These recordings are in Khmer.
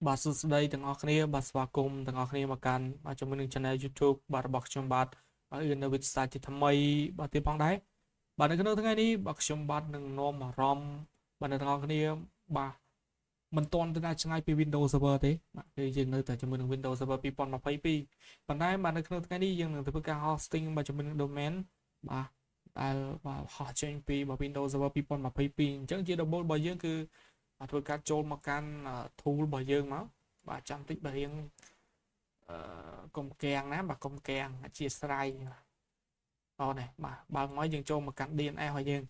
បាទសួស្តីទាំងអស់គ្នាបាទស្វាគមន៍ទាំងអស់គ្នាមកកាន់បាទជាមួយនឹង Channel YouTube បាទរបស់ខ្ញុំបាទហើយនៅវិទ្យាសាស្ត្រជាថ្មីបាទទៀតផងដែរបាទនៅក្នុងថ្ងៃនេះបាទខ្ញុំបាទនឹងនាំអារម្មណ៍បាទអ្នកទាំងអស់គ្នាបាទមិនទាន់ទៅដល់ឆ្ងាយពី Windows Server ទេបាទគឺយើងនៅតែជាមួយនឹង Windows Server 2022ប៉ុន្តែបាទនៅក្នុងថ្ងៃនេះយើងនឹងធ្វើការ hosting បាទជាមួយនឹង domain បាទដែលបាទហោះចេញពី Windows Server 2022អញ្ចឹងជា double របស់យើងគឺធ្វើការចូលមកកាន់ tool របស់យើងមកបាទចាំតិចបាទរៀងកុំកៀងណាបាទកុំកៀងអធិស្ឋានអូនេះបាទបើមកយើងចូលមកកាន់ DNS របស់យើង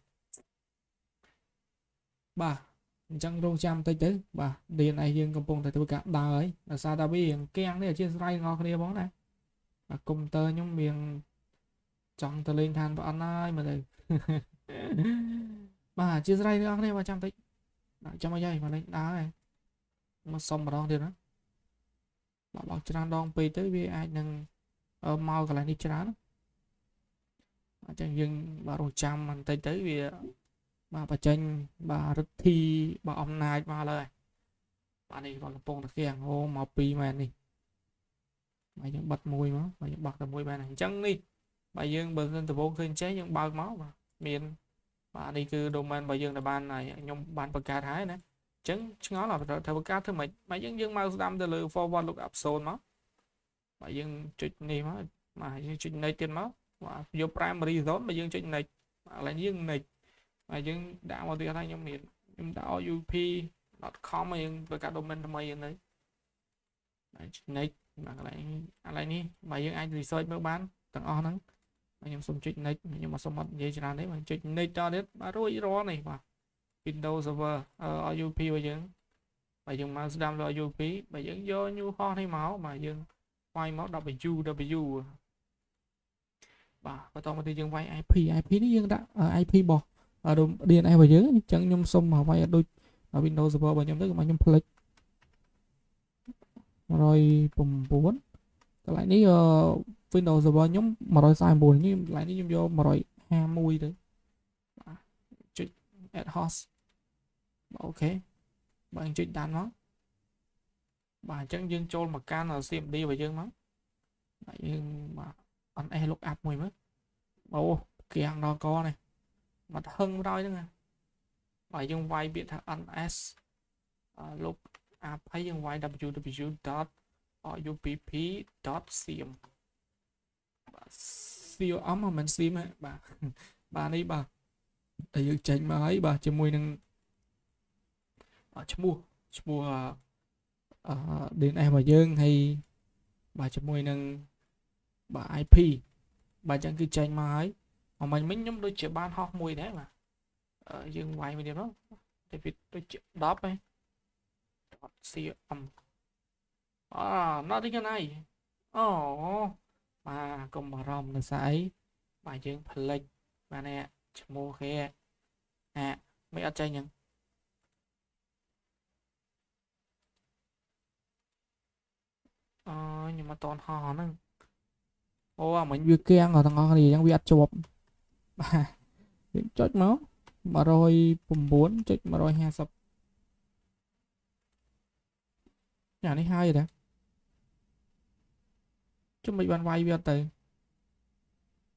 បាទអញ្ចឹងរងចាំតិចទៅបាទ DNS យើងកំពុងតែធ្វើការដើរហើយដោយសារតែវារៀងកៀងនេះអធិស្ឋានបងប្អូនគ្នាផងណាបាទកុំព្យូទ័រខ្ញុំរៀងចង់ទៅលេងឋានប្រអិនហើយមើលទៅបាទអធិស្ឋានបងប្អូនគ្នាបាទចាំតិចចាំអីហើយមកលេងដើរហើយមកសុំម្ដងទៀតណាបាទបោកច្រើនដងពេកទៅវាអាចនឹងមកកន្លែងនេះច្រើនអញ្ចឹងយើងបាទរងចាំបន្តិចទៅវាបាទបញ្ចេញបាទរដ្ឋាបាទអំណាចមកលើហើយបាទនេះគាត់កំពុងតែគេងហោមកពីមែននេះបាទយើងបិទមួយមកបាទយើងបោកតែមួយមែនអញ្ចឹងនេះបាទយើងបើសិនដំបូងឃើញចេះយើងបើកមកបាទមានបាទនេះគឺ domain របស់យើងដែលបានខ្ញុំបានបង្កើតហើយណាអញ្ចឹងឆ្ងល់ថាបង្កើតធ្វើម៉េចបាទយើងមកស្ដាំទៅលើ forward lookup zone មកបាទយើងចុចនេះមកបាទយើងចុច next ទៀតមកបាទយក primary zone បាទយើងចុច next បាទឥឡូវយើង next បាទយើងដាក់មកទៀតហើយខ្ញុំដាក់ up.com មកយើងបង្កើត domain ថ្មីហ្នឹងទៅបាទ next បាទកន្លែងនេះបាទយើងអាច research មើលបានទាំងអស់ហ្នឹងបាទខ្ញុំសុំចុច next ខ្ញុំមកសុំអត់និយាយច្រើនទេបាទចុច next តទៀតបាទរួចរាល់នេះបាទ Windows Server UP របស់យើងបាទយើងមកស្ដាំលើ UP បាទយើងយក new host នេះមកបាទយើងវាយមក www បាទបន្តមកទីយើងវាយ IP នេះយើងដាក់ IP របស់ DNS របស់យើងអញ្ចឹងខ្ញុំសុំមកវាយឲ្យដូច Windows Server របស់ខ្ញុំទៅខ្ញុំភ្លេច109កន្លែងនេះ Windows Server ខ្ញុំ149នេះកន្លែងនេះខ្ញុំយក151ទៅបាទចុច add host បាទអូខេបាទចុចដានមកបាទអញ្ចឹងយើងចូលមកកាន់ CMD របស់យើងមកបាទយើងបាទ NS lookup មួយមើលអូគៀងដល់កនេះបាត់ហឹងដល់ហ្នឹងបាទយើងវាយពាក្យថា NS lookup ហើយយើងវាយ www.upp.com បាទ com មិន sim បាទបាទនេះបាទតែយើងចេញមកហើយបាទជាមួយនឹងឈ្មោះDNS របស់យើងហើយបាទជាមួយនឹងបាទ IP បាទអញ្ចឹងគឺចេញមកហើយមិញខ្ញុំដូចជាបានហោះមួយដែរបាទយើងវាយមួយទៀតមកតែវាដូចជា10ហ្នឹង .com nothing ណៃអូបាទកុំបារម្ភនៅស្អីបាទយើងផ្លេចបាទនេះឈ្មោះគេមិនអត់ចេញហ្នឹងខ្ញុំមកតន់ហោះហ្នឹងអូមិញវាគៀងទាំងអស់គ្នាអញ្ចឹងវាអត់ជាប់បាទយើងចុចមក109.150យ៉ាងនេះហើយតាជុំមិនបានវាយវាអត់ទៅ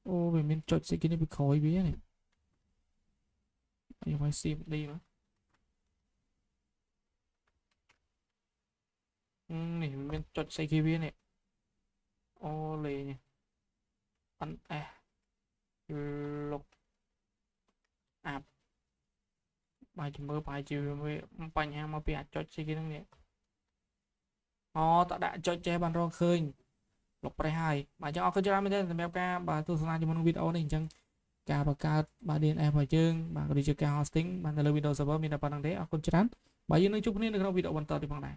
អូវាមានចុចស្អីគេនេះពីក្រោយវានេះយើងវាយ CMD មកនេះមានចុចស្អីគេវានេះអូលេងNS look up បាទជំរឿបាយជាវាបញ្ហាមកពីអាចចុចស្អីគេហ្នឹងនេះតដាក់ចុចចេះបានរកឃើញលុបប្រេះហើយបាទអញ្ចឹងអរគុណច្រើនមែនទែនសម្រាប់ការបាទទស្សនាជាមួយនឹងវីដេអូនេះអញ្ចឹងការបង្កើតបាទ DNS របស់យើងបាទក៏ដូចជាការ hosting បាទនៅលើ Windows Server មានតែប៉ុណ្្នឹងទេអរគុណច្រើនបាទយើងនឹងជួបគ្នានៅក្នុងវីដេអូបន្តទៀតផងដែរ